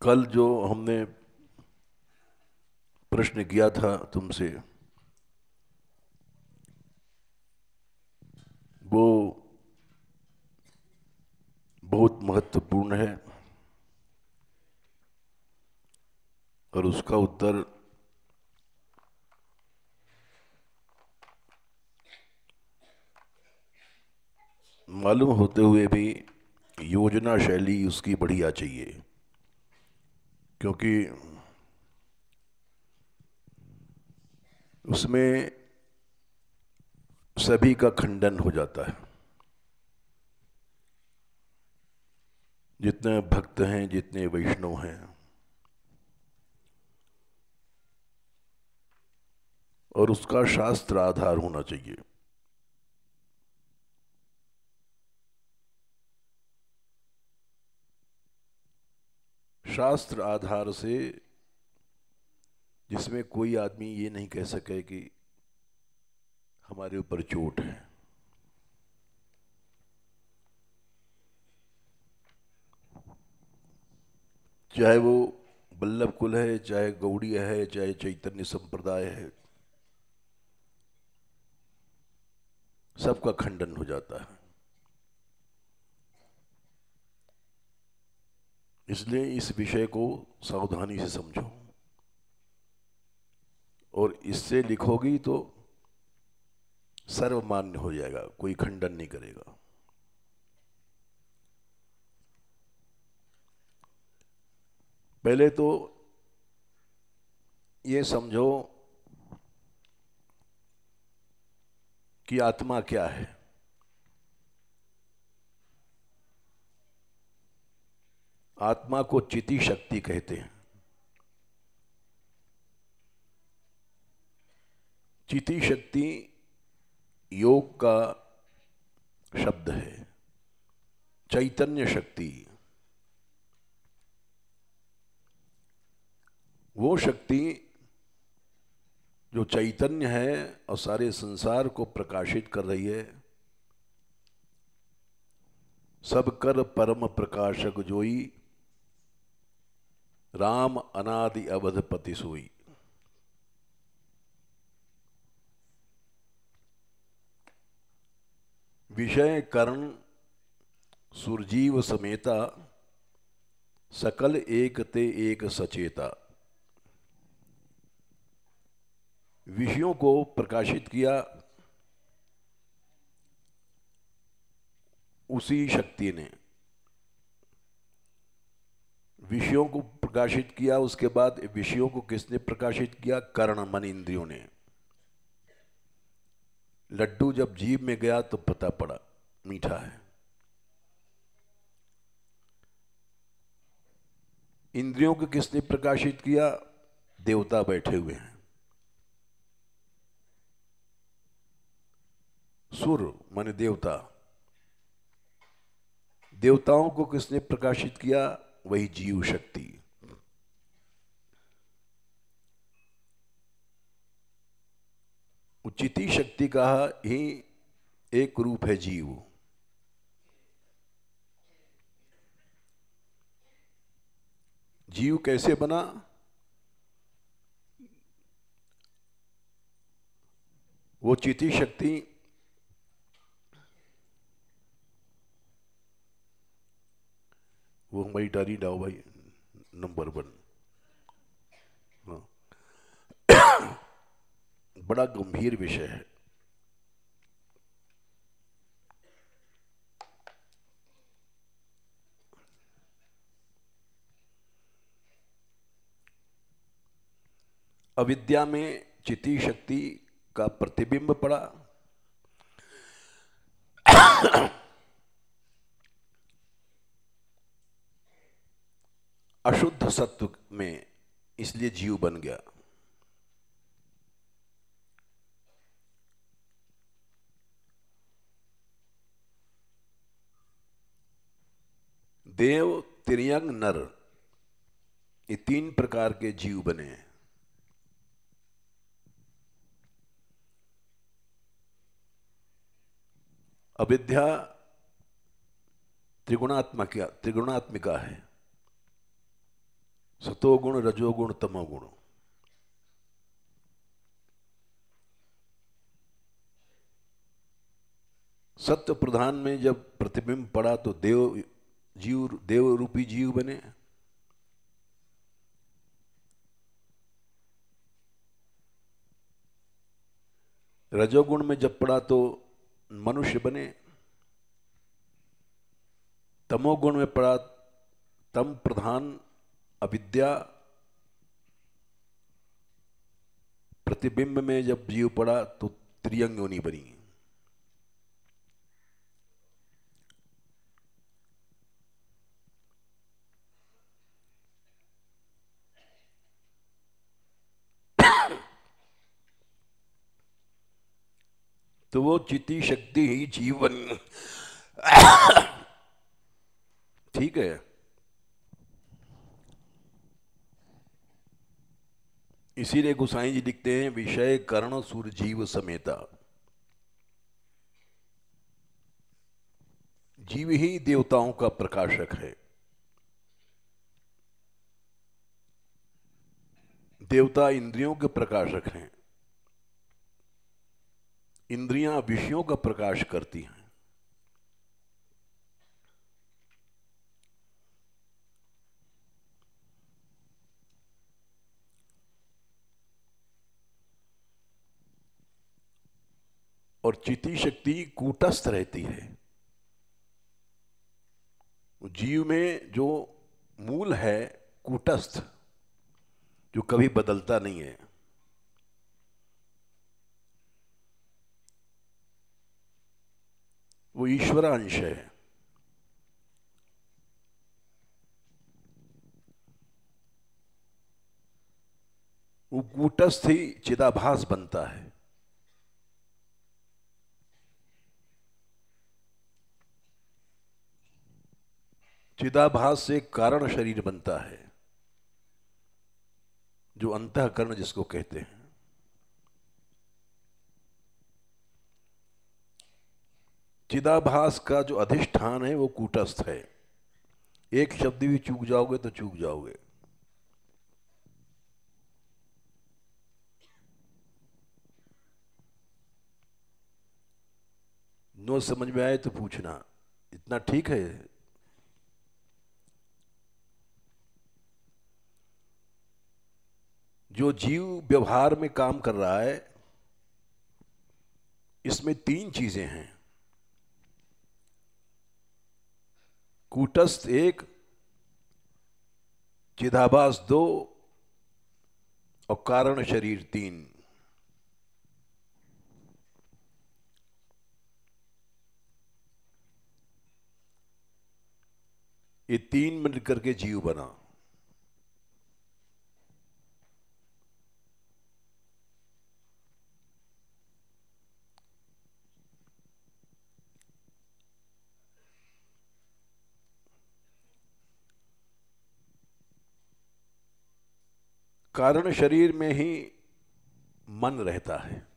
कल जो हमने प्रश्न किया था तुमसे, वो बहुत महत्वपूर्ण है और उसका उत्तर मालूम होते हुए भी योजना शैली उसकी बढ़िया चाहिए, क्योंकि उसमें सभी का खंडन हो जाता है। जितने भक्त हैं, जितने वैष्णव हैं, और उसका शास्त्र आधार होना चाहिए। शास्त्र आधार से जिसमें कोई आदमी ये नहीं कह सके कि हमारे ऊपर चोट है। चाहे वो वल्लभ कुल है, चाहे गौड़ीय है, चाहे चैतन्य संप्रदाय है, सबका खंडन हो जाता है। इसलिए इस विषय को सावधानी से समझो, और इससे लिखोगी तो सर्वमान्य हो जाएगा, कोई खंडन नहीं करेगा। पहले तो ये समझो कि आत्मा क्या है। आत्मा को चिति शक्ति कहते हैं। चिति शक्ति योग का शब्द है। चैतन्य शक्ति, वो शक्ति जो चैतन्य है और सारे संसार को प्रकाशित कर रही है। सब कर परम प्रकाशक जोई, राम अनादि अवधपति सोई। विषय करण सुरजीव समेता, सकल एक ते एक सचेता। विषयों को प्रकाशित किया उसी शक्ति ने। विषयों को प्रकाशित किया, उसके बाद विषयों को किसने प्रकाशित किया? कर्ण मन इंद्रियों ने। लड्डू जब जीभ में गया तो पता पड़ा मीठा है। इंद्रियों को किसने प्रकाशित किया? देवता बैठे हुए हैं। सुर माने देवता। देवताओं को किसने प्रकाशित किया? वही जीव शक्ति। उचिति शक्ति का ही एक रूप है जीव। जीव कैसे बना? वो चिति शक्ति वो हमारी डारी डाओ भाई, नंबर 1। हाँ, बड़ा गंभीर विषय है। अविद्या में चिति शक्ति का प्रतिबिंब पड़ा। अशुद्ध सत्व में, इसलिए जीव बन गया। देव, तिर्यंग, नर, ये 3 प्रकार के जीव बने हैं। अविद्या त्रिगुणात्मिका है। सतोगुण, रजोगुण, तमोगुण। सत्य प्रधान में जब प्रतिबिंब पड़ा तो देव रूपी जीव बने। रजोगुण में जब पड़ा तो मनुष्य बने। तमोगुण में पड़ा, तम प्रधान अविद्या, प्रतिबिंब में जब जीव पड़ा तो त्रियंग योनि बनी। तो वो चिति शक्ति ही जीवन। ठीक है। इसीलिए गोसाई जी लिखते हैं, विषय कर्ण सुर जीव समेता। जीव ही देवताओं का प्रकाशक है। देवता इंद्रियों के प्रकाशक हैं। इंद्रियां विषयों का प्रकाश करती हैं। और चिति शक्ति कूटस्थ रहती है। जीव में जो मूल है कूटस्थ, जो कभी बदलता नहीं है, वो ईश्वरांश है। वो कूटस्थ ही चिदाभास बनता है। चिदाभास से कारण शरीर बनता है, जो अंतःकरण जिसको कहते हैं। चिदाभास का जो अधिष्ठान है वो कूटस्थ है। एक शब्द भी चूक जाओगे तो चूक जाओगे। नो समझ में आए तो पूछना। इतना ठीक है? जो जीव व्यवहार में काम कर रहा है, इसमें तीन चीजें हैं। कूटस्थ एक, चिदाभास दो, और कारण शरीर तीन। ये तीन मिलकर के जीव बना। कारण शरीर में ही मन रहता है।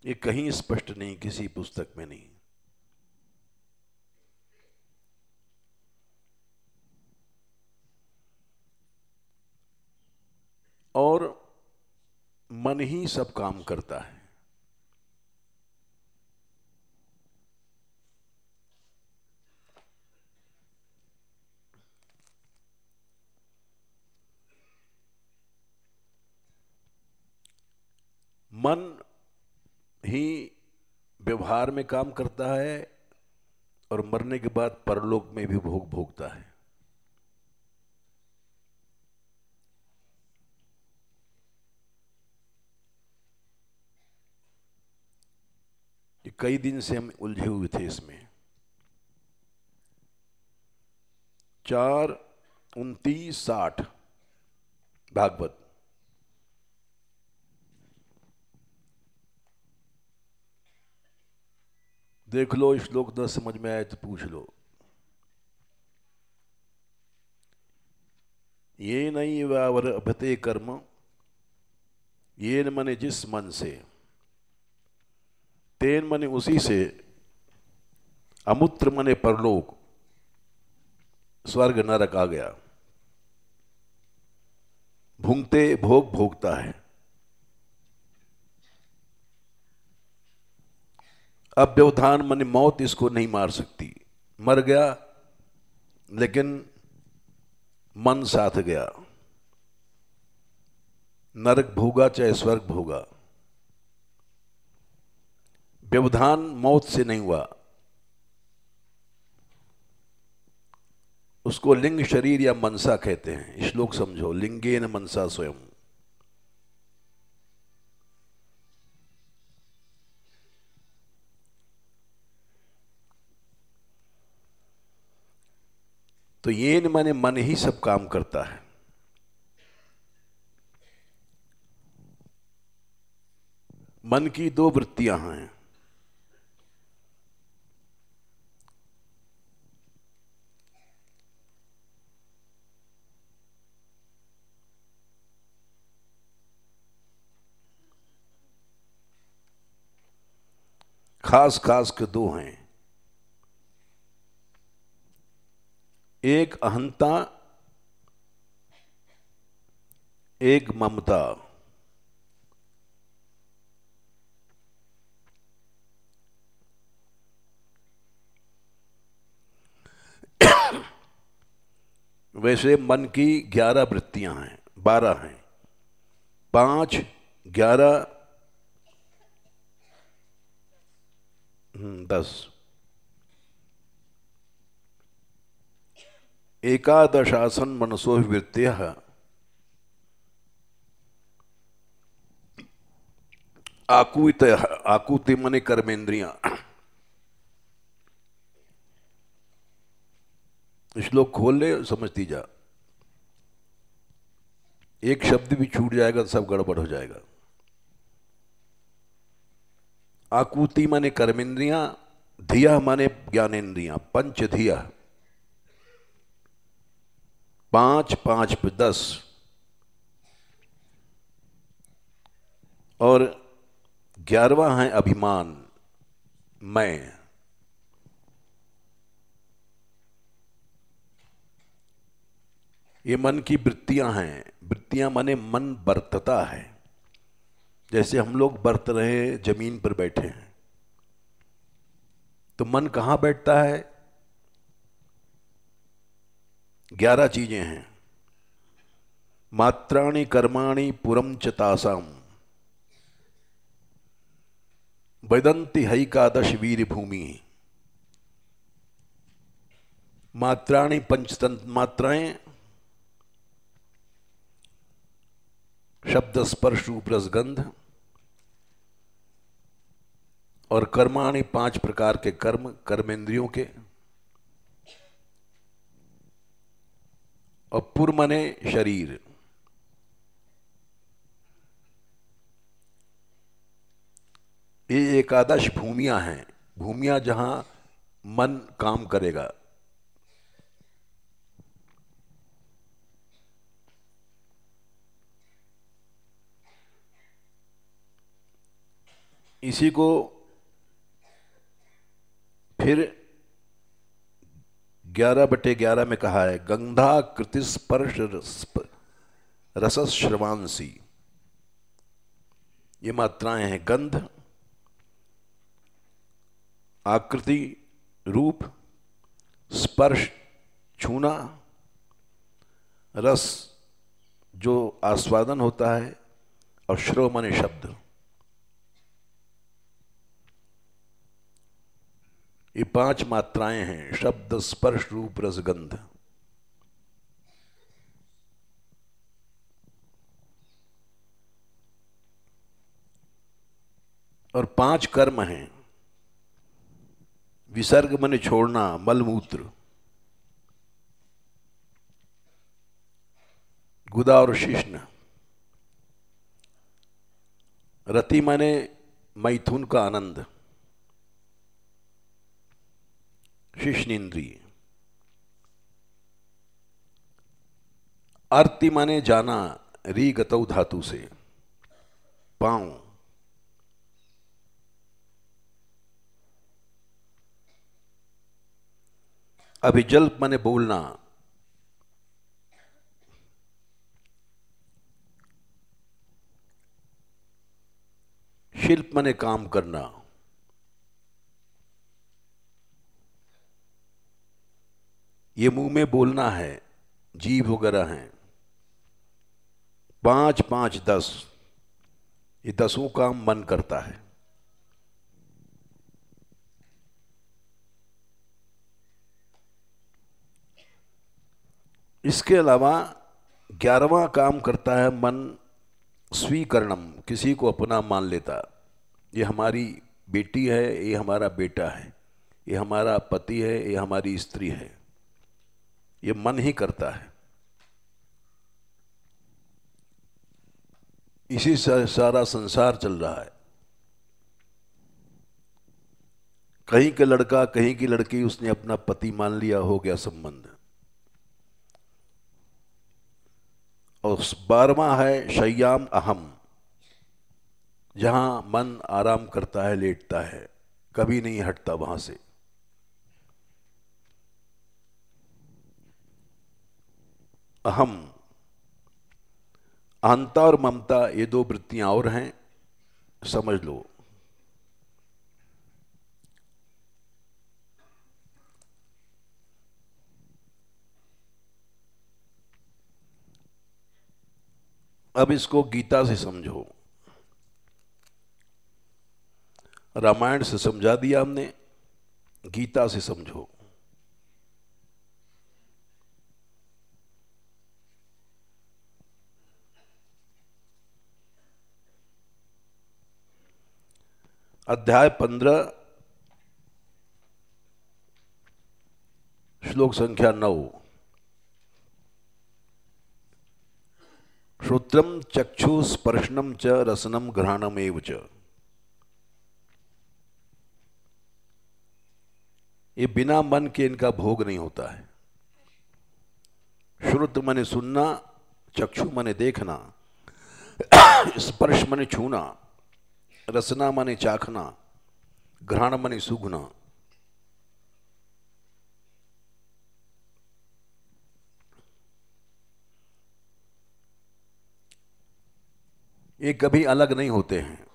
ये कहीं स्पष्ट नहीं, किसी पुस्तक में नहीं। और मन ही सब काम करता है। मन ही व्यवहार में काम करता है और मरने के बाद परलोक में भी भोग भोगता है। ये कई दिन से हम उलझे हुए थे इसमें। 4:29-60 भागवत। देख लो, श्लोक न समझ में आए तो पूछ लो। ये नहीं वावर अभते कर्म, ये न मने जिस मन से तेन मने उसी से, अमूत्र मने परलोक, स्वर्ग नरक आ गया। भूंगते भोग भोगता है। अव्यवधान मने मौत इसको नहीं मार सकती। मर गया लेकिन मन साथ गया। नरक भोगा चाहे स्वर्ग भोगा, व्यवधान मौत से नहीं हुआ। उसको लिंग शरीर या मनसा कहते हैं। श्लोक समझो, लिंगेन मनसा स्वयं। तो ये न माने मन ही सब काम करता है। मन की दो वृत्तियां हैं। खास खास के दो हैं। एक अहंता, एक ममता। वैसे मन की 11 वृत्तियां हैं, 12 हैं। 5, 11, 10। एकादशासन मनसो वृत्तियः आकुत, आकुति मने कर्मेंद्रियां। श्लोक खोल ले, समझती जा। एक शब्द भी छूट जाएगा तो सब गड़बड़ हो जाएगा। आकुति माने कर्मेंद्रियां, धिया माने ज्ञानेन्द्रियां। पंच धिया, 5, 5 पे 10। और 11वां है अभिमान, मैं। ये मन की वृत्तियां हैं। वृत्तियां माने मन बरतता है। जैसे हम लोग बरत रहे, जमीन पर बैठे हैं, तो मन कहां बैठता है? 11 चीजें हैं। मात्राणि कर्माणि पुरम च तासाम वदन्ति हैकादश वीर भूमि। मात्राणि पंचतंत्र मात्राएं, शब्द स्पर्श रूप रसगंध। और कर्माणि 5 प्रकार के कर्म, कर्मेंद्रियों के। और पुर मने शरीर। ये एकादश भूमियां हैं। भूमियां जहां मन काम करेगा। इसी को फिर 11/11 में कहा है, गंधा कृति स्पर्श रसस श्रवांसी। ये मात्राएं हैं। गंध, आकृति रूप, स्पर्श छूना, रस जो आस्वादन होता है, और श्रव माने शब्द। ये 5 मात्राएं हैं। शब्द स्पर्श रूप रसगंध। और 5 कर्म हैं। विसर्ग माने छोड़ना, मलमूत्र। गुदा और शिश्न। रति माने मैथुन का आनंद, शिश्नेन्द्रिय। आरती माने जाना, री गतौ धातु से, पांव। अभिजल्प माने बोलना, शिल्प माने काम करना, ये मुंह में बोलना है, जीभ वगैरह हैं। 5 5 10, ये 10 काम मन करता है। इसके अलावा 11वां काम करता है मन स्वीकरणम, किसी को अपना मान लेता। ये हमारी बेटी है, ये हमारा बेटा है, ये हमारा पति है, ये हमारी स्त्री है, ये मन ही करता है। इसी से सारा संसार चल रहा है। कहीं का लड़का कहीं की लड़की उसने अपना पति मान लिया, हो गया संबंध। और 12वां है शय्याम अहम, जहां मन आराम करता है, लेटता है, कभी नहीं हटता वहां से। अहम, अहंता और ममता, ये 2 वृत्तियां और हैं, समझ लो। अब इसको गीता से समझो। रामायण से समझा दिया हमने, गीता से समझो। अध्याय 15, श्लोक संख्या 9। श्रोत्रम चक्षु स्पर्शनम च रसनम घ्राणमेव च। ये बिना मन के इनका भोग नहीं होता है। श्रुत माने सुनना, चक्षु माने देखना, स्पर्श माने छूना, रसना माने चाखना, घ्राण माने सूंघना। ये कभी अलग नहीं होते हैं।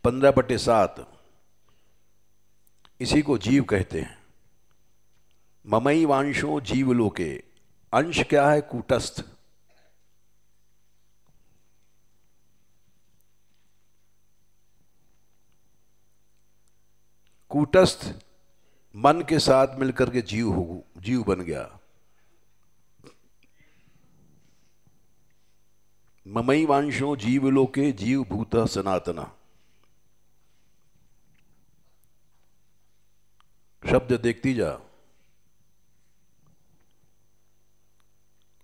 15/7, इसी को जीव कहते हैं। ममई वांशो जीव लोके, अंश क्या है? कूटस्थ। कूटस्थ मन के साथ मिलकर के जीव बन गया। ममई वांशो जीव लोके जीव भूत सनातना। शब्द देखती जा,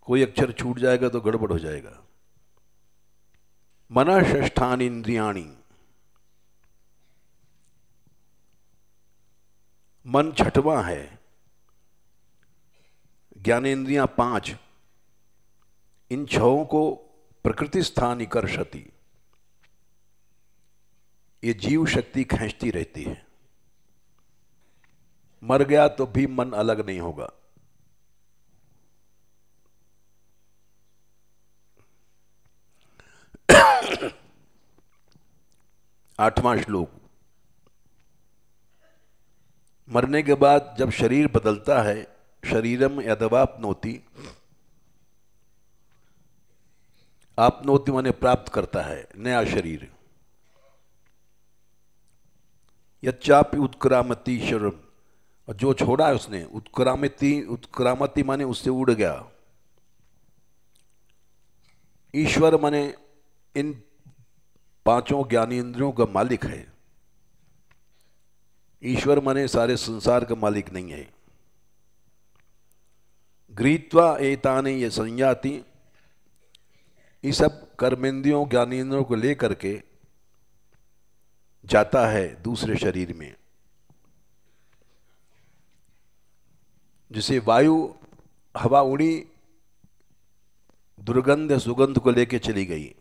कोई अक्षर छूट जाएगा तो गड़बड़ हो जाएगा। मन षष्ठानि इंद्रियाणि, मन 6वां है। ज्ञानेन्द्रियां 5, इन 6 को प्रकृति स्थान कर्षति, ये जीव शक्ति खींचती रहती है। मर गया तो भी मन अलग नहीं होगा। 8वां श्लोक। मरने के बाद जब शरीर बदलता है, शरीरम यदवाप्नोति, आपनोति माने प्राप्त करता है नया शरीर। यच्चापि उत्क्रामति शरीरम, और जो छोड़ा है उसने, उत्क्रामति माने उससे उड़ गया। ईश्वर माने इन 5 ज्ञानेंद्रियों का मालिक है। ईश्वर माने सारे संसार का मालिक नहीं है। गृहीत्वा एतानि ये संयाति, ये सब कर्मेंद्रियों ज्ञानेंद्रियों को लेकर के जाता है दूसरे शरीर में। जिसे वायु हवा उड़ी, दुर्गंध सुगंध को लेके चली गई।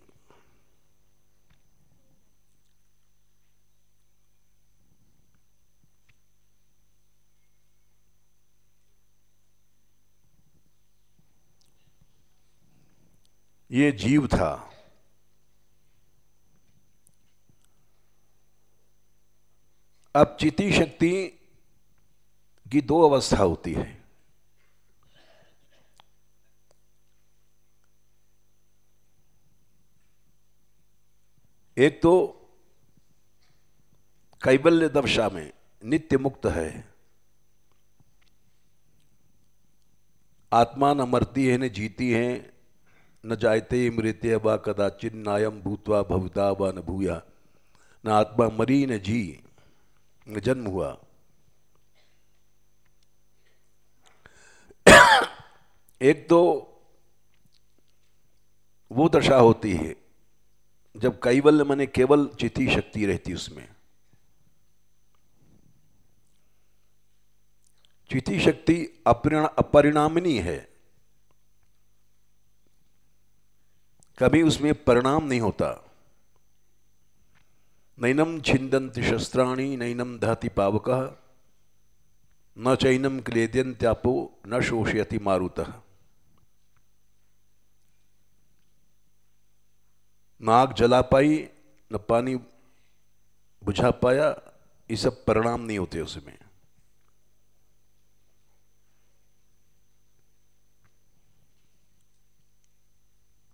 ये जीव था। अब चिति शक्ति की दो अवस्था होती है। एक तो कैवल्य दशा में नित्य मुक्त है, आत्मा न मरती है न जीती है, न जायते मृत्य व कदाचिन नायम भूतवा भविता व न भूया। न आत्मा मरी न जी न जन्म हुआ। एक तो वो दशा होती है जब कैवल्य माने केवल चिति शक्ति रहती उसमें। चिति शक्ति अपरिणामिनी है, कभी उसमें परिणाम नहीं होता। नैनम छिंदन्ति शस्त्राणि नैनम दहति पावकः न चैनम क्लेद्यन्त्यापो न शोषयति मारुतः। न आग जला पाई न पानी बुझा पाया, ये सब परिणाम नहीं होते उसमें।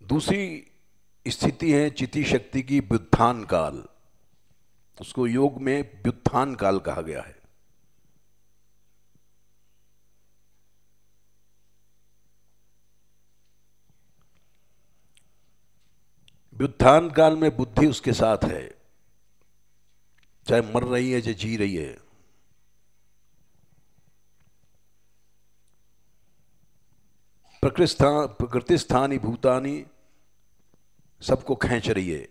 दूसरी स्थिति है चिति शक्ति की व्युत्थान काल। उसको योग में व्युत्थान काल कहा गया है। व्युत्थान काल में बुद्धि उसके साथ है, चाहे मर रही है चाहे जी रही है। प्रकृति स्थानी भूतानी सबको खींच रही है।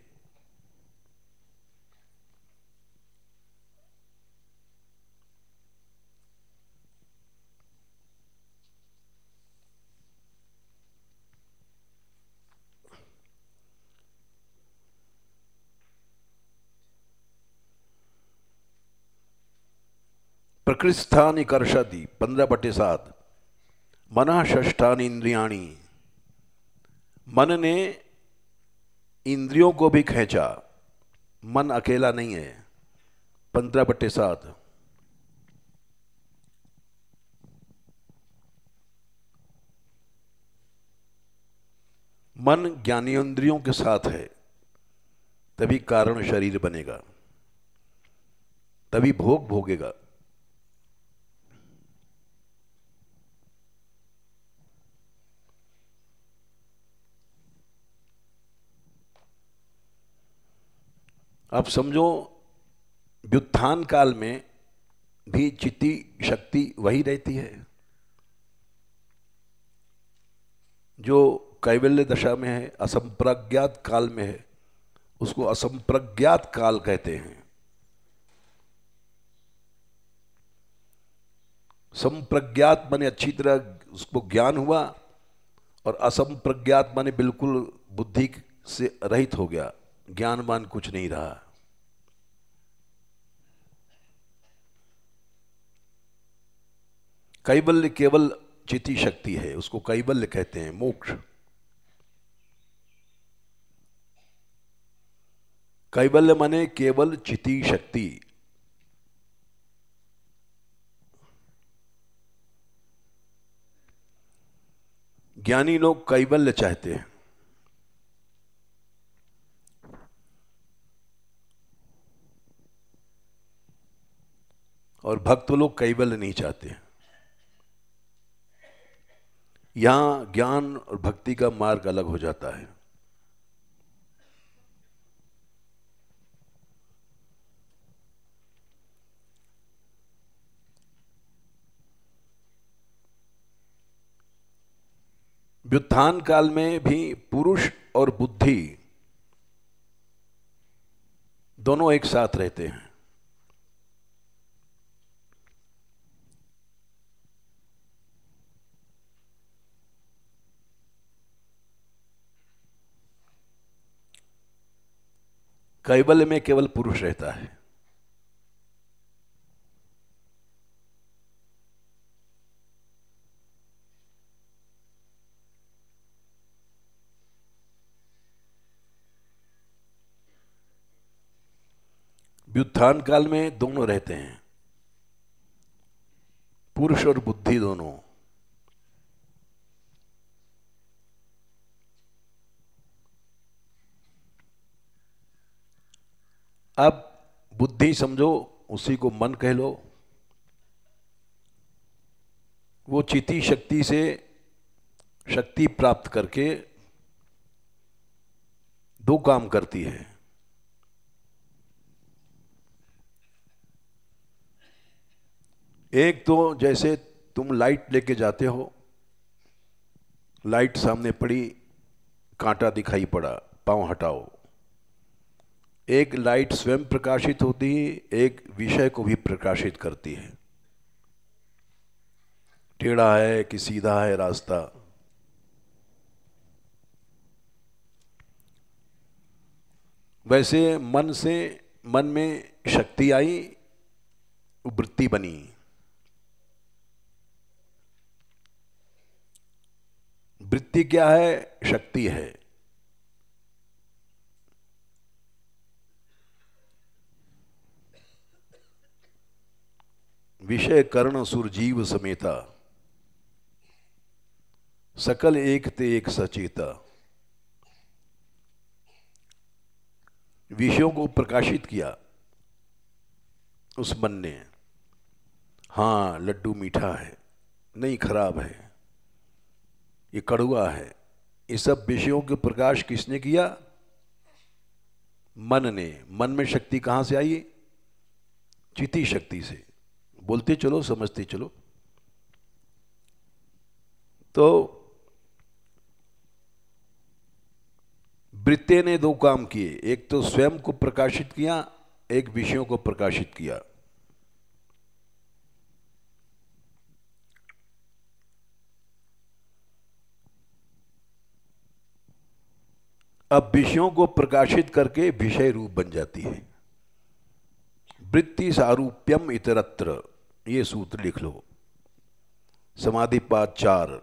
प्रकृति स्थानी कर्षति 15/7। मना षष्ठानी इंद्रियाणी, मन ने इंद्रियों को भी खींचा, मन अकेला नहीं है। 15/7। मन ज्ञानेंद्रियों के साथ है, तभी कारण शरीर बनेगा, तभी भोग भोगेगा। अब समझो व्युत्थान काल में भी चित्ती शक्ति वही रहती है जो कैवल्य दशा में है, असंप्रज्ञात काल में है, उसको असंप्रज्ञात काल कहते हैं। संप्रज्ञात माने अच्छी तरह उसको ज्ञान हुआ, और असंप्रज्ञात माने बिल्कुल बुद्धि से रहित हो गया, ज्ञानवान कुछ नहीं रहा। कैवल्य केवल चिति शक्ति है, उसको कैवल्य कहते हैं, मोक्ष। कैवल्य माने केवल चिति शक्ति। ज्ञानी लोग कैवल्य चाहते हैं, और भक्त लोग कैवल्य नहीं चाहते। यहां ज्ञान और भक्ति का मार्ग अलग हो जाता है। व्युत्थान काल में भी पुरुष और बुद्धि दोनों एक साथ रहते हैं। कैवल्य में केवल पुरुष रहता है। व्युत्थान काल में दोनों रहते हैं, पुरुष और बुद्धि दोनों। अब बुद्धि समझो, उसी को मन कह लो। वो चिति शक्ति से शक्ति प्राप्त करके दो काम करती है। एक तो जैसे तुम लाइट लेके जाते हो, लाइट सामने पड़ी, कांटा दिखाई पड़ा, पांव हटाओ। एक लाइट स्वयं प्रकाशित होती है, एक विषय को भी प्रकाशित करती है। टेढ़ा है कि सीधा है रास्ता। वैसे मन में शक्ति आई, वृत्ति बनी। वृत्ति क्या है? शक्ति है। विषय कर्ण सुरजीव समेता, सकल एक ते एक सचेता। विषयों को प्रकाशित किया उस मन ने। हाँ, लड्डू मीठा है, नहीं खराब है, ये कड़वा है। ये सब विषयों के प्रकाश किसने किया? मन ने। मन में शक्ति कहां से आई? चिति शक्ति से। बोलते चलो, समझते चलो। तो वृत्ति ने दो काम किए, एक तो स्वयं को प्रकाशित किया, एक विषयों को प्रकाशित किया। अब विषयों को प्रकाशित करके विषय रूप बन जाती है। वृत्ति सारूप्यम इतरत्र, ये सूत्र लिख लो। समाधिपाद 4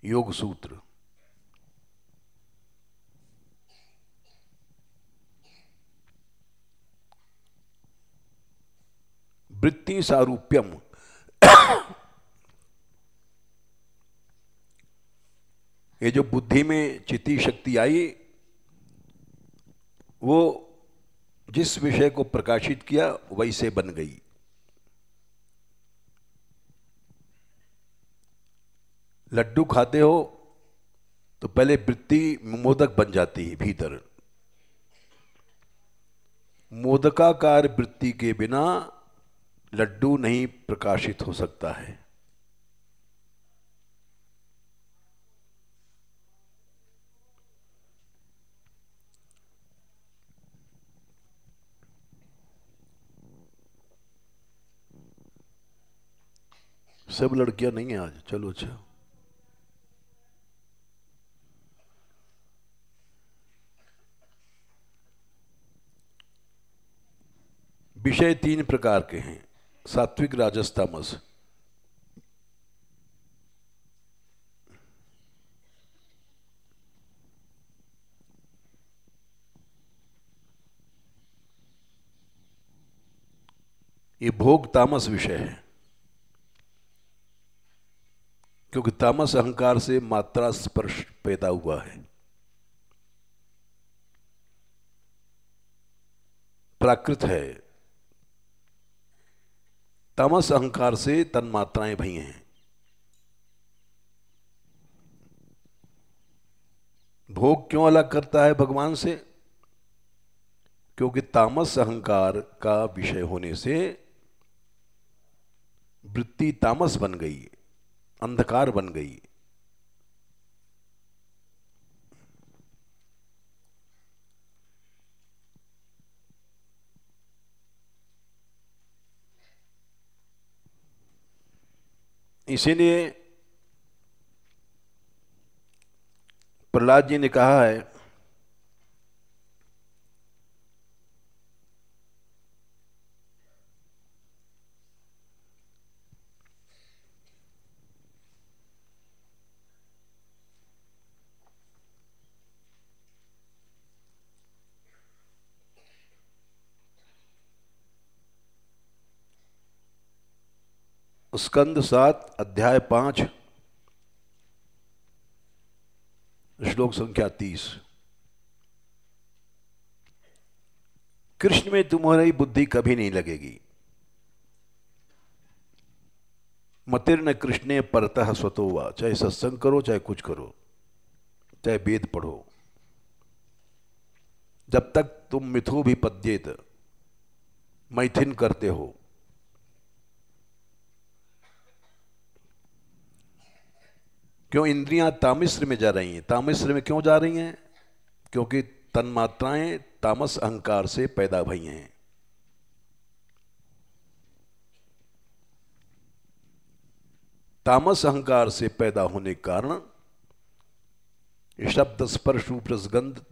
योग सूत्र। वृत्ति सारूप्यम, ये जो बुद्धि में चिति शक्ति आई, वो जिस विषय को प्रकाशित किया वैसे बन गई। लड्डू खाते हो तो पहले वृत्ति मोदक बन जाती है भीतर। मोदकाकार वृत्ति के बिना लड्डू नहीं प्रकाशित हो सकता है। सब लड़कियां नहीं है आज, चलो अच्छा। विषय तीन प्रकार के हैं, सात्विक, राजस, तामस। ये भोग तामस विषय है, क्योंकि तामस अहंकार से मात्रा स्पर्श पैदा हुआ है। प्राकृत है, तामस अहंकार से तन्मात्राएं भई हैं। भोग क्यों अलग करता है भगवान से? क्योंकि तामस अहंकार का विषय होने से वृत्ति तामस बन गई, अंधकार बन गई। इसीलिए प्रहलाद जी ने कहा है, स्कंद 7 अध्याय 5 श्लोक संख्या 30। कृष्ण में तुम्हारी बुद्धि कभी नहीं लगेगी। मतिर्न कृष्णे परतः स्वतो वा, चाहे सत्संग करो, चाहे कुछ करो, चाहे वेद पढ़ो, जब तक तुम मिथो भी पद्येत, मैथिन करते हो, क्यों इंद्रियां तामिश्र में जा रही हैं। तामिश्र में क्यों जा रही हैं? क्योंकि तन्मात्राएं तामस अहंकार से पैदा भई हैं। तामस अहंकार से पैदा होने के कारण शब्द स्पर्श रूप रसगंध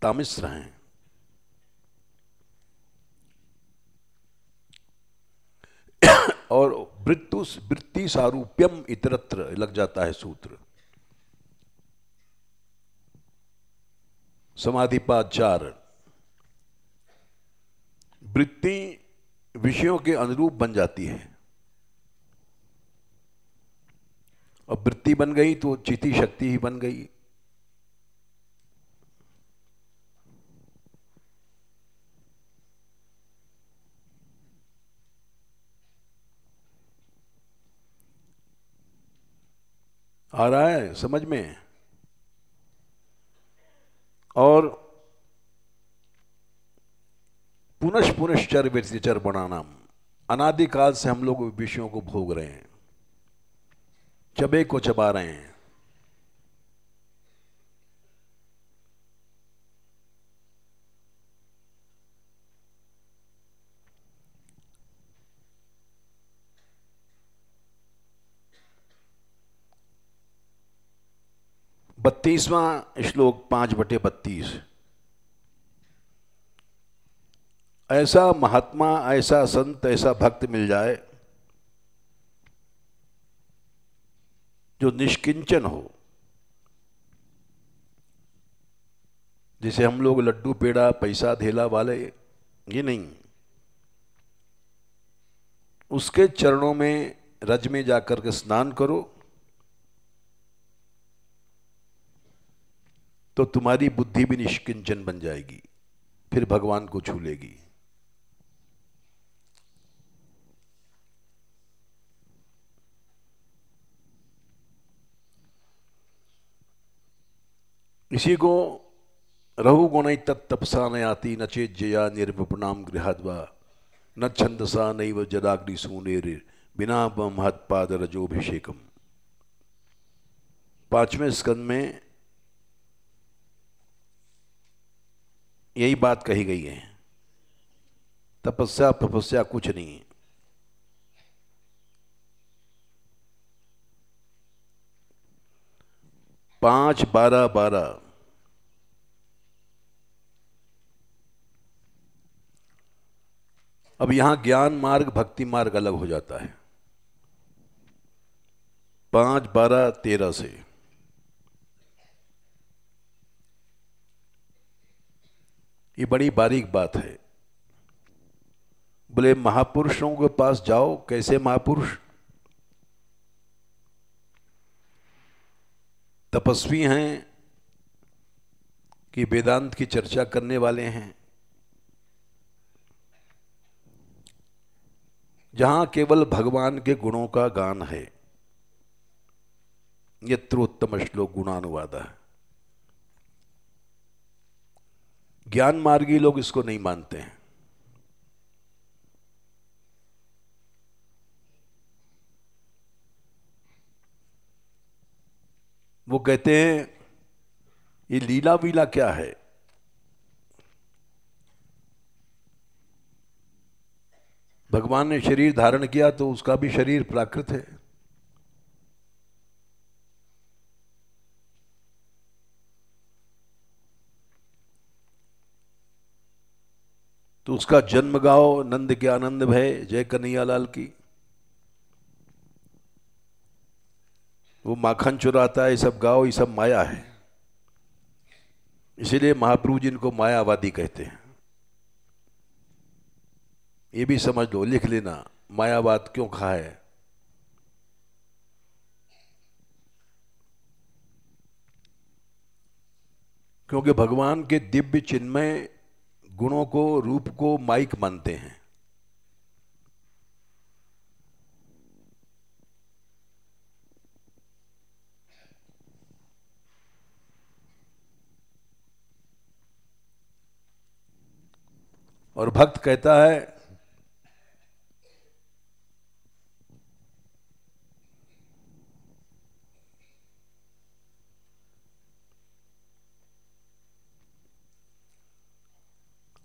तामिश्र हैं। और वृत्ति सारूप्यम इतरत्र लग जाता है सूत्र। समाधिपाद 4। वृत्ति विषयों के अनुरूप बन जाती है, और वृत्ति बन गई तो चिति शक्ति ही बन गई। आ रहा है समझ में? और पुनश्च पुनश्चर व्यतिचर बनानाम, अनादिकाल से हम लोग विषयों को भोग रहे हैं, चबे को चबा रहे हैं। बत्तीसवां श्लोक 5/32। ऐसा महात्मा, ऐसा संत, ऐसा भक्त मिल जाए जो निष्किंचन हो। जैसे हम लोग लड्डू पेड़ा पैसा धेला वाले, ये नहीं। उसके चरणों में रज में जाकर के स्नान करो तो तुम्हारी बुद्धि भी निष्किंचन बन जाएगी, फिर भगवान को छू लेगी। इसी को रहुगुण तत्तपसा न याति न चेत जया निर्विपणाम गृहाद्वा न छंदसा नैव जदाग्नि सूनेर बिना महत्पाद रजोभिषेकम। 5वें स्कंद में यही बात कही गई है। तपस्या तपस्या कुछ नहीं। 5-12-12। अब यहां ज्ञान मार्ग भक्ति मार्ग अलग हो जाता है। 5-12-13 से ये बड़ी बारीक बात है। बोले महापुरुषों के पास जाओ। कैसे महापुरुष? तपस्वी हैं कि वेदांत की चर्चा करने वाले हैं, जहां केवल भगवान के गुणों का गान है। यत्रोत्तम श्लोक गुणानुवाद है। ज्ञान मार्गी लोग इसको नहीं मानते हैं। वो कहते हैं ये लीला वीला क्या है? भगवान ने शरीर धारण किया तो उसका भी शरीर प्राकृत है। तो उसका जन्म गाओ, नंद के आनंद भय, जय कन्हैया लाल की। वो माखन चुराता है, ये सब गाओ, ये सब माया है। इसीलिए महाप्रभु जी इनको मायावादी कहते हैं। ये भी समझ लो, लिख लेना, मायावाद क्यों कहा है। क्योंकि भगवान के दिव्य चिन्मय गुणों को, रूप को माइक मानते हैं। और भक्त कहता है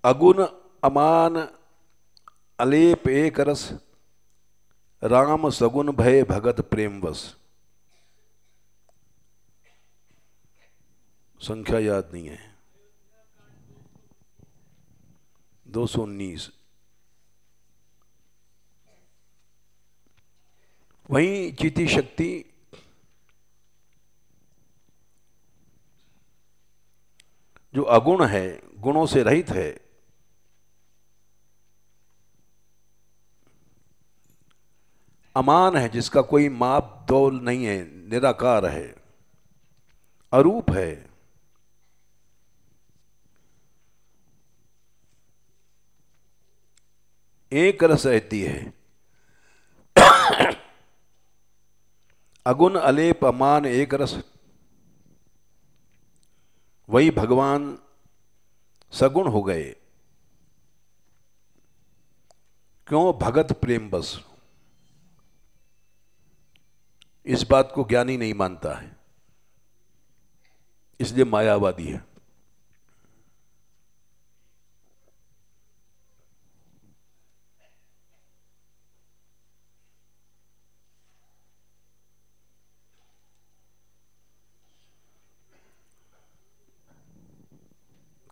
अगुण अमान अलेप एक रस, राम सगुन भय भगत प्रेम वस। संख्या याद नहीं है, 219। वहीं चिति शक्ति जो अगुण है, गुणों से रहित है, अमान है, जिसका कोई माप तोल नहीं है, निराकार है, अरूप है, एक रस रहती है। अगुण अलेप अमान एक रस, वही भगवान सगुण हो गए। क्यों? भगत प्रेम बस। इस बात को ज्ञानी नहीं मानता है, इसलिए मायावादी है।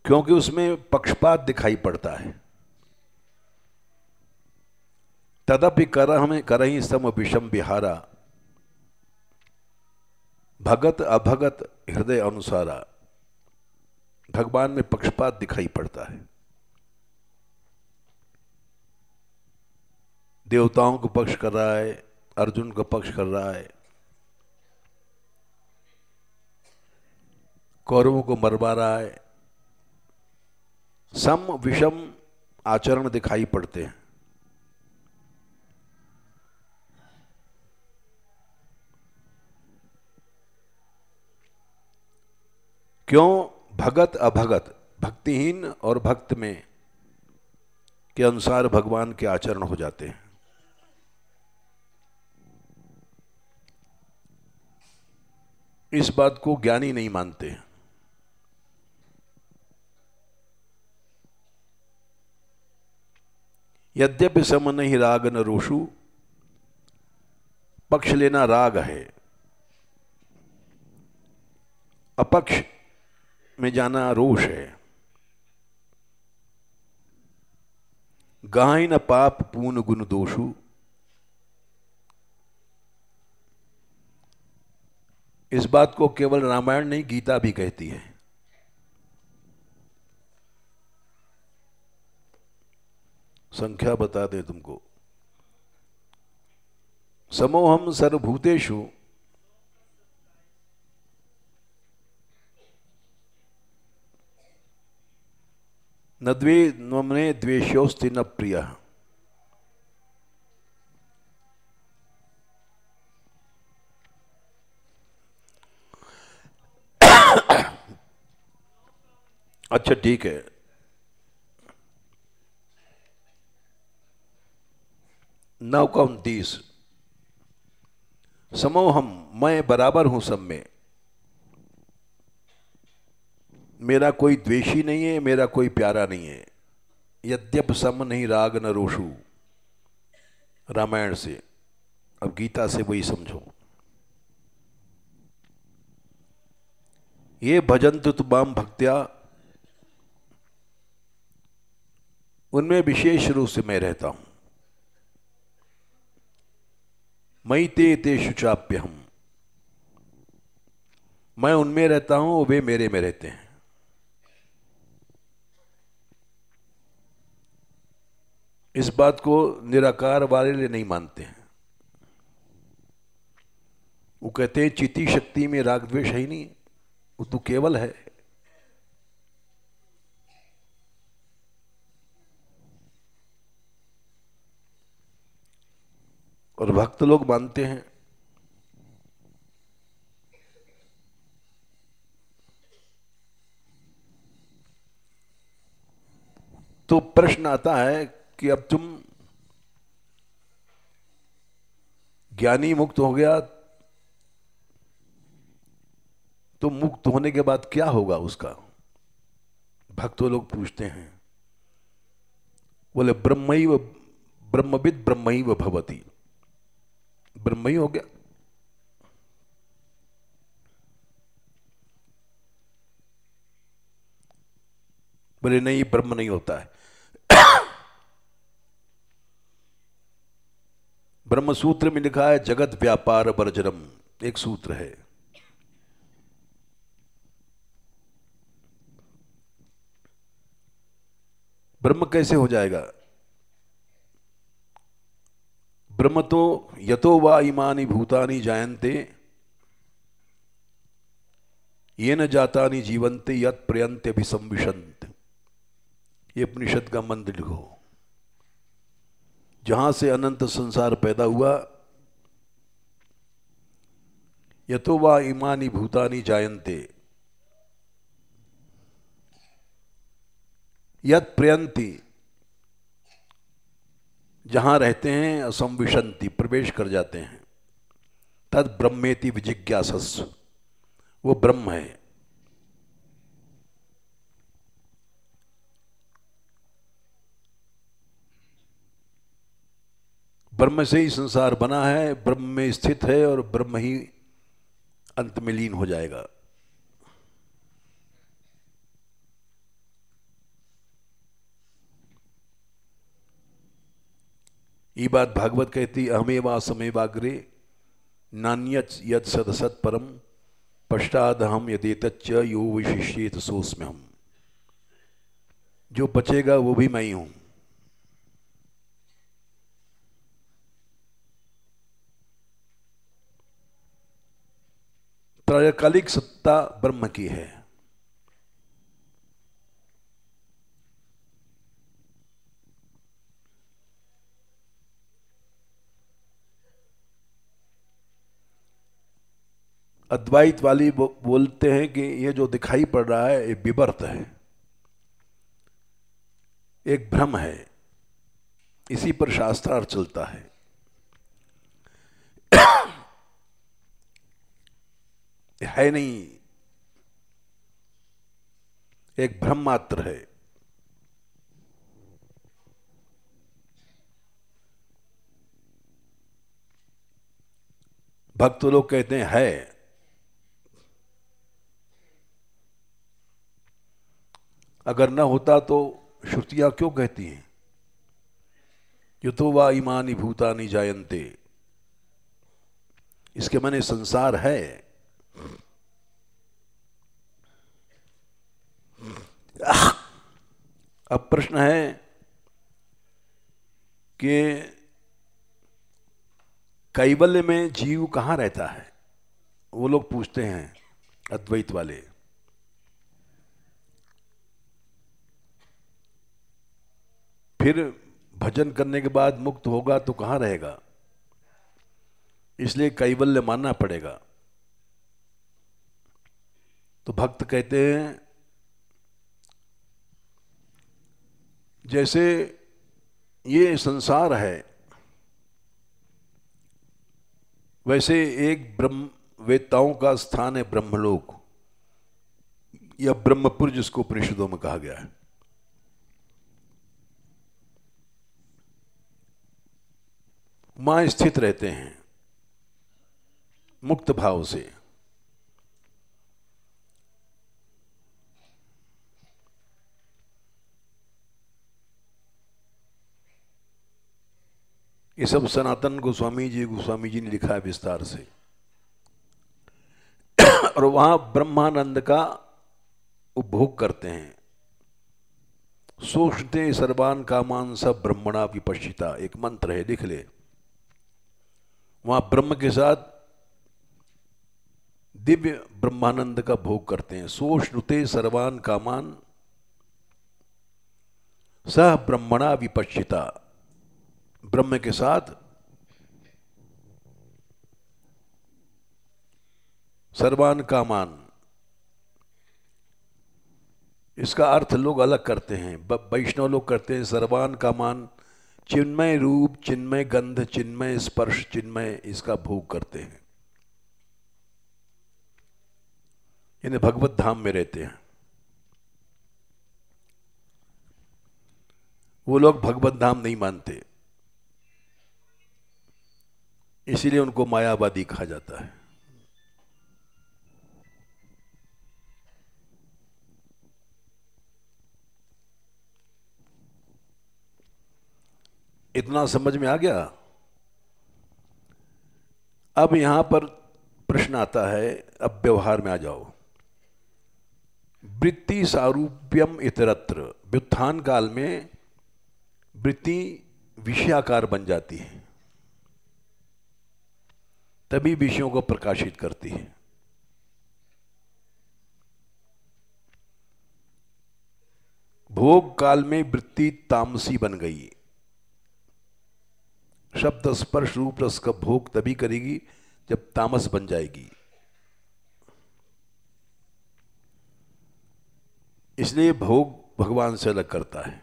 क्योंकि उसमें पक्षपात दिखाई पड़ता है। तदपि करहि सम विषम विहारा, भगत अभगत हृदय अनुसारा। भगवान में पक्षपात दिखाई पड़ता है। देवताओं को पक्ष कर रहा है, अर्जुन को पक्ष कर रहा है, कौरवों को मरवा रहा है। सम विषम आचरण दिखाई पड़ते हैं। क्यों? भगत अभगत, भक्तिहीन और भक्त में के अनुसार भगवान के आचरण हो जाते हैं। इस बात को ज्ञानी नहीं मानते। यद्यपि सम नहीं राग न रोषु, पक्ष लेना राग है, अपक्ष में जाना रोष है। गाहि न पाप पूर्ण गुण दोषु, इस बात को केवल रामायण नहीं, गीता भी कहती है। संख्या बता दे तुमको। समोहम सर्वभूतेषु न द्वे द्वेष्योस्ति न प्रियः। अच्छा ठीक है, नौ का 29। समोहम, मैं बराबर हूं सब में, मेरा कोई द्वेषी नहीं है, मेरा कोई प्यारा नहीं है। यद्यप सम नहीं राग न रोषु, रामायण से। अब गीता से वही समझो। ये भजन्तु तुमाम भक्त्या, उनमें विशेष रूप से मैं रहता हूं। मयि ते तेषु चाप्यहम्, मैं उनमें रहता हूं, वे मेरे में रहते हैं। इस बात को निराकार वाले नहीं मानते हैं। वो कहते हैं चिति शक्ति में राग द्वेष है ही नहीं, वो तो केवल है। और भक्त लोग मानते हैं। तो प्रश्न आता है कि अब तुम ज्ञानी मुक्त हो गया, तो मुक्त होने के बाद क्या होगा उसका? भक्तों लोग पूछते हैं। बोले ब्रह्मैव ब्रह्मविद ब्रह्मैव भवति, ब्रह्म ही हो गया। बोले नहीं, ब्रह्म नहीं होता है। ब्रह्म सूत्र में लिखा है जगत व्यापार वर्जनम, एक सूत्र है। ब्रह्म कैसे हो जाएगा? ब्रह्म तो यतो वा इमानि भूतानि जायन्ते येन जातानि जीवन्ते यत् प्रयन्ते अभिसंविशन्त, ये उपनिषद का मंत्र लिखो। जहां से अनंत संसार पैदा हुआ, यतो वा इमानि भूतानि जायन्ते यत् प्रयन्ति, जहां रहते हैं, असंविशन्ति, प्रवेश कर जाते हैं, तद ब्रह्मेति विजिज्ञासस्व, वो ब्रह्म है। ब्रह्म से ही संसार बना है, ब्रह्म में स्थित है और ब्रह्म ही अंत में लीन हो जाएगा। ये बात भागवत कहती, अहमेवा समेवाग्रे नान्यत् यत् सदसत् परम पश्चादहम यदेतच्च यो विशिष्येत सोऽस्म्यहम् हम। जो बचेगा वो भी मैं ही हूं। त्रैकालिक सत्ता ब्रह्म की है। अद्वैत वाली बोलते हैं कि ये जो दिखाई पड़ रहा है ये विवर्त है, एक भ्रम है, इसी पर शास्त्रार्थ चलता है। है नहीं, एक भ्रम मात्र है। भक्त लोग कहते हैं है। अगर न होता तो श्रुतियां क्यों कहती हैं यतो वा इमानि भूतानि जायन्ते? इसके माने संसार है। अब प्रश्न है कि कैवल्य में जीव कहाँ रहता है? वो लोग पूछते हैं अद्वैत वाले। फिर भजन करने के बाद मुक्त होगा तो कहाँ रहेगा? इसलिए कैवल्य मानना पड़ेगा। तो भक्त कहते हैं जैसे ये संसार है, वैसे एक ब्रह्म वेत्ताओं का स्थान है ब्रह्मलोक या ब्रह्मपुर, जिसको उपनिषदों में कहा गया है। मां स्थित रहते हैं मुक्त भाव से। ये सब सनातन गोस्वामी जी ने लिखा है विस्तार से। और वहां ब्रह्मानंद का उपभोग करते हैं। सोचते सर्वान कामान सब ब्रह्मणा विपश्चिता, एक मंत्र है, लिख ले। वहां ब्रह्म के साथ दिव्य ब्रह्मानंद का भोग करते हैं। सोष्णुते सर्वान कामान सह ब्रह्मणा विपश्चिता, ब्रह्म के साथ सर्वान कामान, इसका अर्थ लोग अलग करते हैं। वैष्णव लोग करते हैं सर्वान कामान, चिन्मय रूप, चिन्मय गंध, चिन्मय स्पर्श, चिन्मय इसका भोग करते हैं। इन्हें भगवत धाम में रहते हैं। वो लोग भगवत धाम नहीं मानते, इसीलिए उनको मायावादी कहा जाता है। इतना समझ में आ गया? अब यहां पर प्रश्न आता है, अब व्यवहार में आ जाओ। वृत्ति सारूप्यम इतरत्र, व्युत्थान काल में वृत्ति विषयाकार बन जाती है, तभी विषयों को प्रकाशित करती है। भोग काल में वृत्ति तामसी बन गई। शब्द स्पर्श रूप रस का भोग तभी करेगी जब तामस बन जाएगी। इसलिए भोग भगवान से अलग करता है।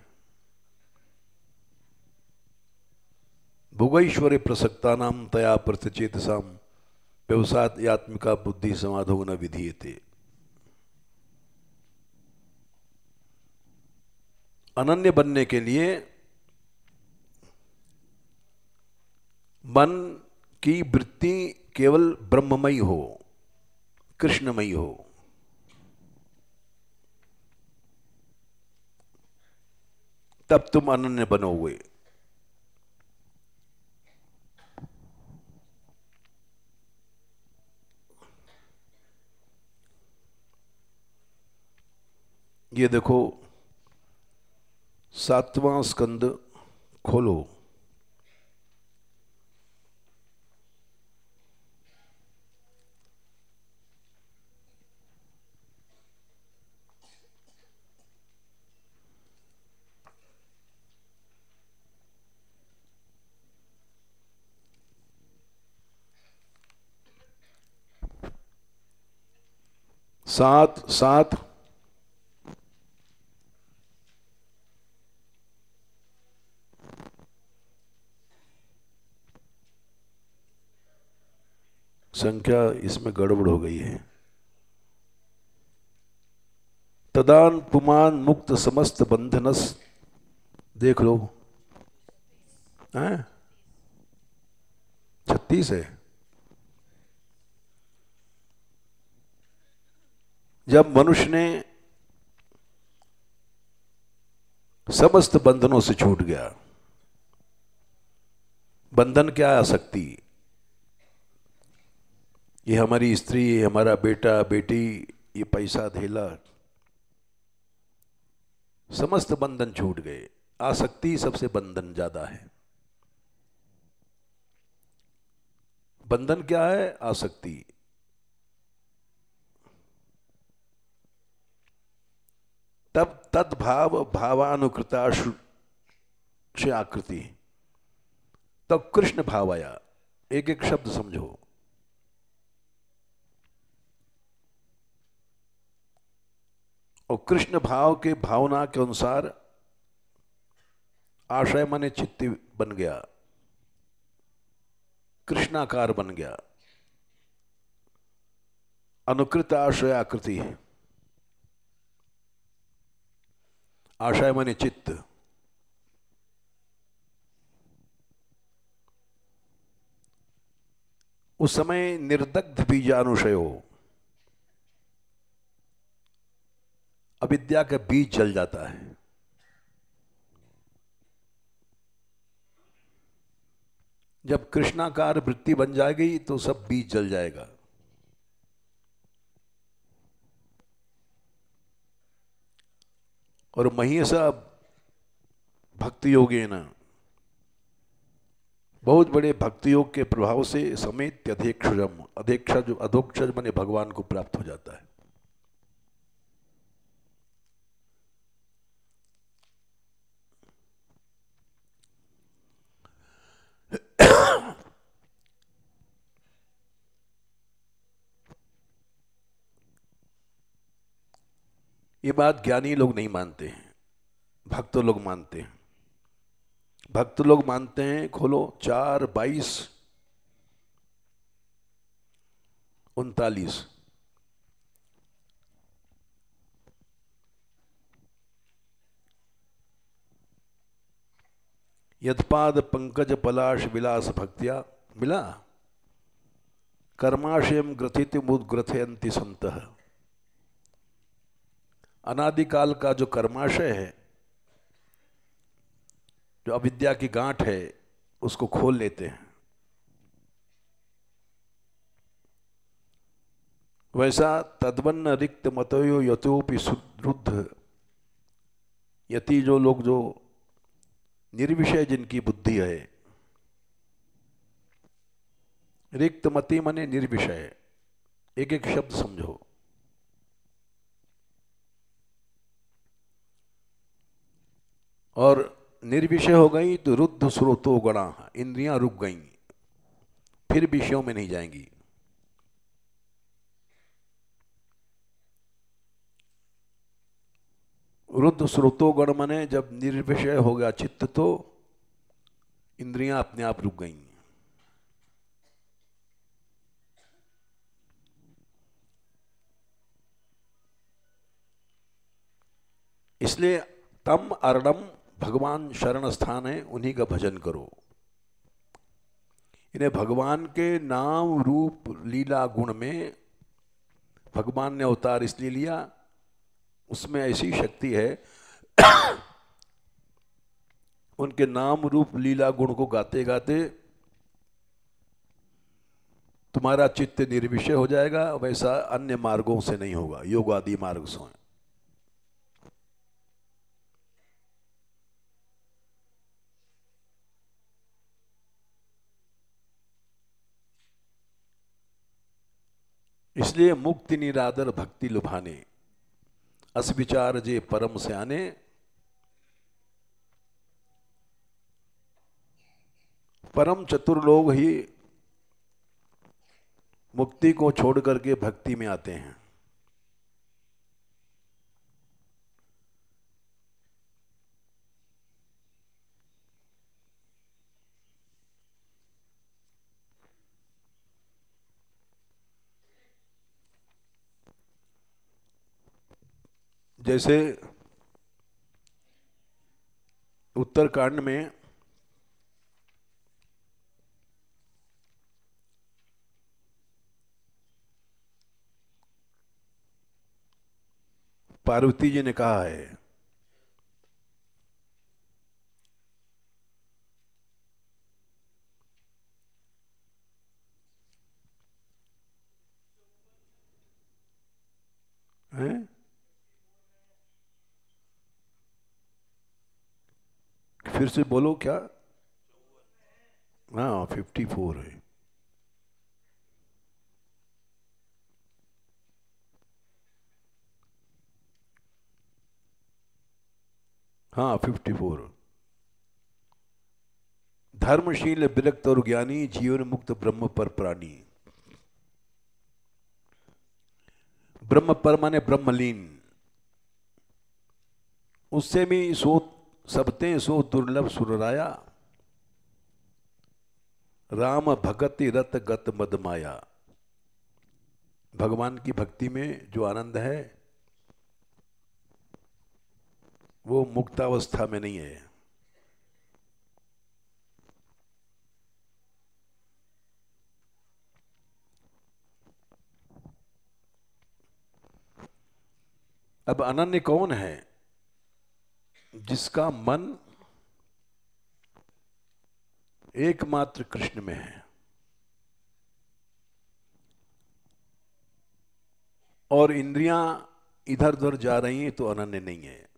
भोगैश्वर्य प्रसक्ता नाम तया प्रतिचेतसाम व्यवसाय आत्मिका बुद्धि समाधो न विधीयते। अनन्य बनने के लिए मन की वृत्ति केवल ब्रह्ममयी हो, कृष्णमयी हो, तब तुम अनन्य बनोगे। ये देखो 7वां स्कंद खोलो। सात सात संख्या इसमें गड़बड़ हो गई है। तदान पुमान मुक्त समस्त बंधनस, देख लो। हैं? 36 है। जब मनुष्य ने समस्त बंधनों से छूट गया, बंधन क्या? आसक्ति। ये हमारी स्त्री, ये हमारा बेटा बेटी, ये पैसा धेला, समस्त बंधन छूट गए। आसक्ति सबसे बंधन ज्यादा है। बंधन क्या है? आसक्ति। तब तद्भाव भावानुकृता से आकृति, तब कृष्ण भाव आया। एक एक शब्द समझो। और कृष्ण भाव के भावना के अनुसार आशय माने चित्त बन गया, कृष्णाकार बन गया। अनुकृत आशय आकृति है। आशय माने चित्त। उस समय निर्दग्ध बीजानुशयो, अविद्या का बीज जल जाता है। जब कृष्णाकार वृत्ति बन जाएगी तो सब बीज जल जाएगा। और महिषा भक्ति योगी ना, बहुत बड़े भक्ति योग के प्रभाव से समेत अधेक्षजम, अधेक्षज अधोक्षज माने भगवान को प्राप्त हो जाता है। ये बात ज्ञानी लोग नहीं मानते हैं, भक्त लोग मानते हैं। भक्त लोग मानते हैं, खोलो 4:22-39। यत्पाद पंकज पलाश विलास भक्त्या, मिला कर्माशयम ग्रथित मुद्ग्रथयन्ति संतः। अनादिकाल का जो कर्माशय है, जो अविद्या की गांठ है, उसको खोल लेते हैं। वैसा तद्वन्न रिक्त मतयो यतोपि सुरुद्ध, यति जो लोग जो निर्विषय जिनकी बुद्धि है, रिक्त मति माने निर्विषय, एक एक शब्द समझो। और निर्विषय हो गई तो रुद्ध स्रोतो गणा, इंद्रियां रुक गई, फिर विषयों में नहीं जाएंगी। रुद्ध स्रोतो गण माने जब निर्विषय हो गया चित्त तो इंद्रियां अपने आप रुक गई। इसलिए तम अरणम, भगवान शरण स्थान है, उन्हीं का भजन करो। इन्हें भगवान के नाम रूप लीला गुण में भगवान ने अवतार इसलिए लिया, उसमें ऐसी शक्ति है उनके नाम रूप लीला गुण को गाते गाते तुम्हारा चित्त निर्विषय हो जाएगा। वैसा अन्य मार्गों से नहीं होगा, योग आदि मार्ग से। इसलिए मुक्ति निरादर भक्ति लुभाने, अस विचार जे परम सयाने। परम चतुर लोग ही मुक्ति को छोड़ करके भक्ति में आते हैं। जैसे उत्तरकांड में पार्वती जी ने कहा है, हैं? फिर से बोलो क्या? हाँ 54 है। हाँ 54। धर्मशील विरक्त और ज्ञानी, जीवन मुक्त ब्रह्म पर प्राणी। ब्रह्म पर माने ब्रह्मलीन, उससे भी सो सबते सो दुर्लभ सुरराया। राम भगति रत गत मद माया। भगवान की भक्ति में जो आनंद है वो मुक्तावस्था में नहीं है। अब अनन्य कौन है? जिसका मन एकमात्र कृष्ण में है और इंद्रियां इधर उधर जा रही हैं तो अनन्य नहीं है।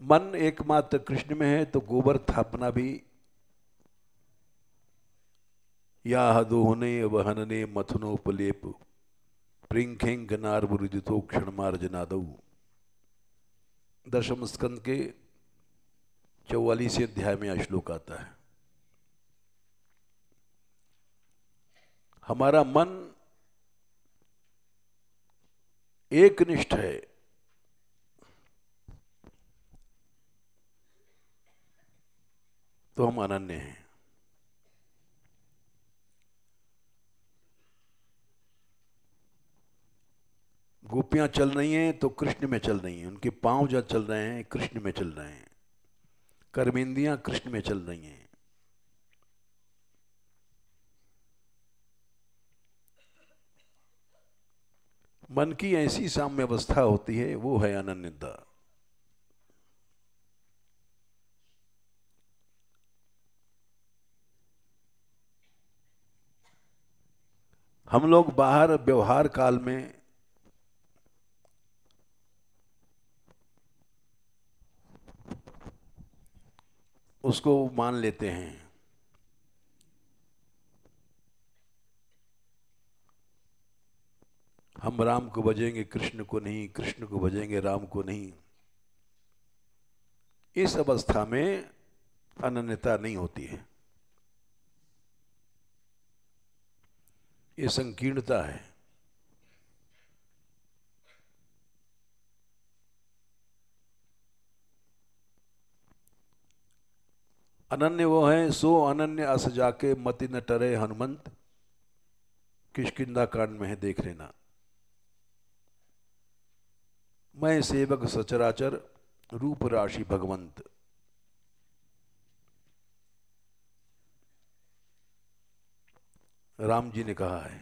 मन एकमात्र कृष्ण में है तो गोबर थापना भी या दोहने वहनने मथनोपलेप प्रिंखेंग नारबुरुदितो क्षणमार्जनादौ। दशम स्कंद के 44वें अध्याय में यह श्लोक आता है। हमारा मन एक निष्ठ है, तो हम अनन्य हैं। गोपियां चल रही हैं तो कृष्ण में चल रही हैं, उनके पांव जब चल रहे हैं कृष्ण में चल रहे हैं, कर्मेंद्रियां कृष्ण में चल रही हैं। मन की ऐसी साम्य अवस्था होती है, वो है अनन्यता। हम लोग बाहर व्यवहार काल में उसको मान लेते हैं, हम राम को भजेंगे कृष्ण को नहीं, कृष्ण को भजेंगे राम को नहीं। इस अवस्था में अनन्यता नहीं होती है, ये संकीर्णता है। अनन्य वो है, सो अनन्य अस जाके मति न टरे हनुमंत, किष्किंधा कांड में है, देख लेना। मैं सेवक सचराचर, रूप राशि भगवंत। राम जी ने कहा है,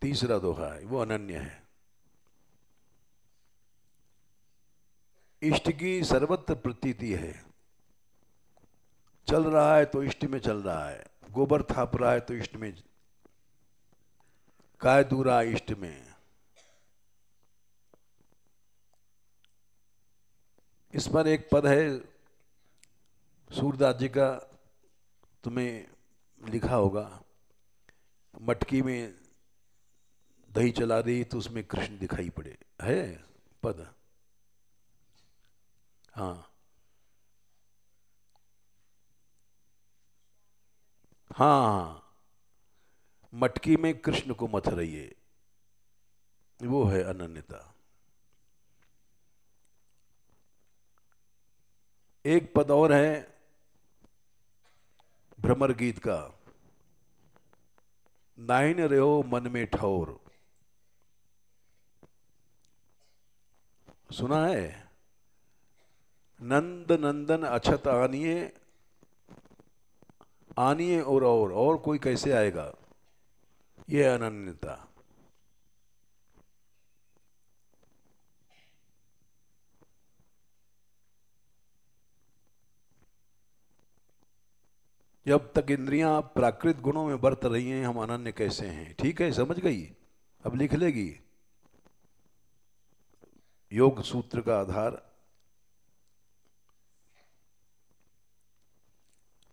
तीसरा दोहा है, वो अनन्य है। इष्ट की सर्वत्र प्रतीति है, चल रहा है तो इष्ट में चल रहा है, गोबर थाप रहा है तो इष्ट में, काय दूरा इष्ट में। इस पर एक पद है सूरदास जी का, तुम्हें लिखा होगा, मटकी में दही चला रही तो उसमें कृष्ण दिखाई पड़े, है पद। हाँ हाँ, मटकी में कृष्ण को मथ रही है, वो है अनन्यता। एक पद और है भ्रमर गीत का, नाइन रहो मन में ठौर, सुना है? नंद नंदन अछत आनिए, आनिए और कोई कैसे आएगा, ये अनन्यता। जब तक इंद्रियां प्राकृत गुणों में बरत रही हैं, हम अनन्य कैसे हैं? ठीक है, समझ गई? अब लिख लेगी। योग सूत्र का आधार,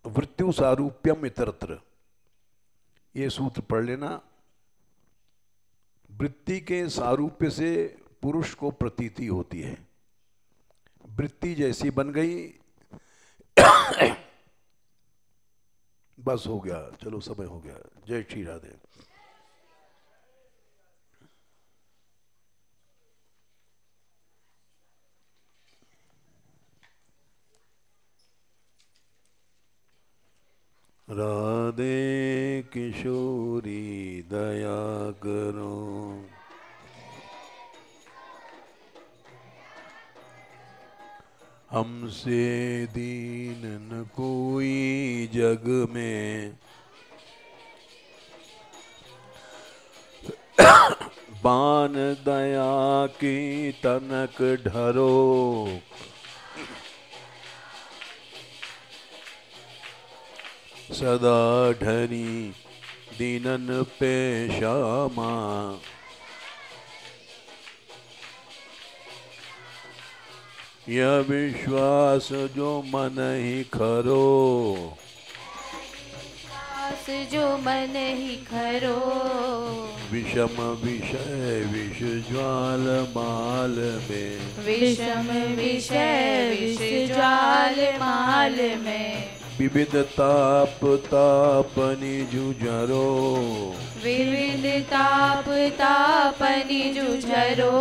वृत्यु सारूप्यम इतरत्र, ये सूत्र पढ़ लेना। वृत्ति के सारूप्य से पुरुष को प्रतीति होती है, वृत्ति जैसी बन गई बस हो गया, चलो समय हो गया। जय श्री राधे। राधे किशोरी दया करो, हमसे दीन न कोई जग में, बान दया की तनक ढरो, सदा ढरी दीनन पे श्यामा, यह विश्वास जो मन ही खरो, विश्वास जो मन ही खरो, विषम विषय विष ज्वाल माल में, विषम विषय विष ज्वाल माल में, विविध ताप तापनि जुझरो, विविध ताप तापनि जुझरो,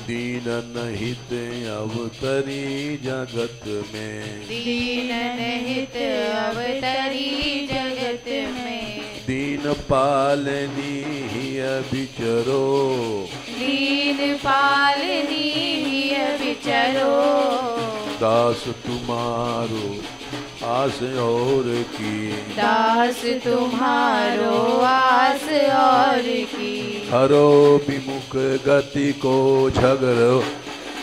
दीन हित अवतरी जगत में, दीन हित अवतरी जगत में, दीन पालनी विचरो, दीन पालनी विचरो, दास तुम्हारो आस और की, दास तुम्हारो आस और की, हरो विमुख गति को झगड़ो।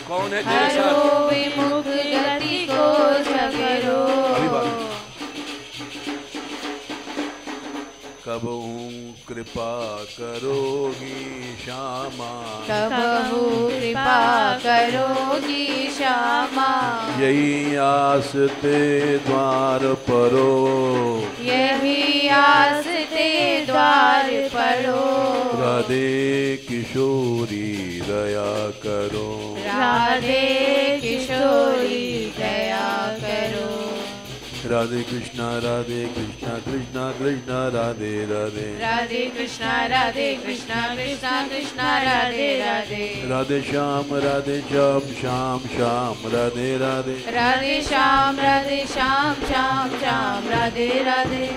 कौन है तेरे साथ? हरो विमुख गति को झगड़ो, कबहू कृपा करोगी श्यामा, कबहू कृपा करोगी श्यामा, यही आस ते द्वार परो, यही आस ते द्वार परो, राधे किशोरी दया करो, राधे किशोरी दया करो, राधे कृष्णा कृष्णा कृष्णा राधे राधे, राधे कृष्णा कृष्णा कृष्णा राधे राधे, राधे श्याम श्याम श्याम राधे राधे, राधे श्याम श्याम श्याम राधे राधे।